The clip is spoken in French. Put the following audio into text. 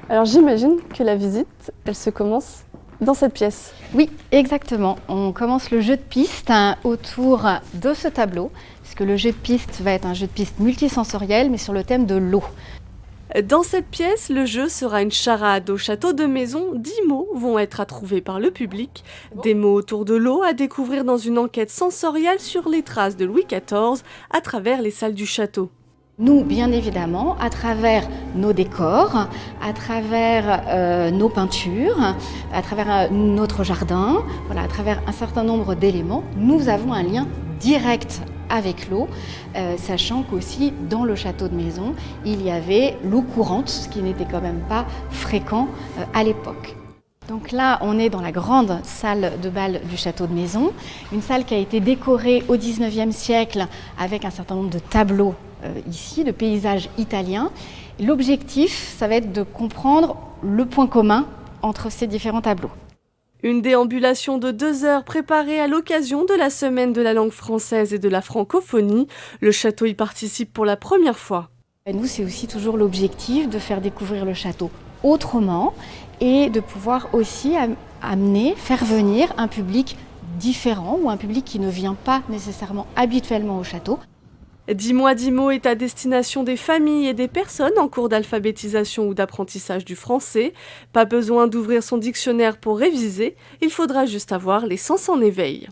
Alors j'imagine que la visite, elle se commence dans cette pièce. Oui, exactement. On commence le jeu de piste autour de ce tableau, puisque le jeu de piste va être un jeu de piste multisensoriel, mais sur le thème de l'eau. Dans cette pièce, le jeu sera une charade. Au château de Maison, 10 mots vont être à trouver par le public. Des mots autour de l'eau à découvrir dans une enquête sensorielle sur les traces de Louis XIV à travers les salles du château. Nous, bien évidemment, à travers nos décors, à travers nos peintures, à travers notre jardin, voilà, à travers un certain nombre d'éléments, nous avons un lien direct avec l'eau, sachant qu'aussi dans le château de Maison, il y avait l'eau courante, ce qui n'était quand même pas fréquent à l'époque. Donc là, on est dans la grande salle de bal du château de Maison, une salle qui a été décorée au XIXe siècle avec un certain nombre de tableaux ici, de paysages italiens. L'objectif, ça va être de comprendre le point commun entre ces différents tableaux. Une déambulation de 2 heures préparée à l'occasion de la semaine de la langue française et de la francophonie. Le château y participe pour la première fois. Et nous, c'est aussi toujours l'objectif de faire découvrir le château autrement et de pouvoir aussi faire venir un public différent ou un public qui ne vient pas nécessairement habituellement au château. Dis-moi, Dimo est à destination des familles et des personnes en cours d'alphabétisation ou d'apprentissage du français. Pas besoin d'ouvrir son dictionnaire pour réviser, il faudra juste avoir les sens en éveil.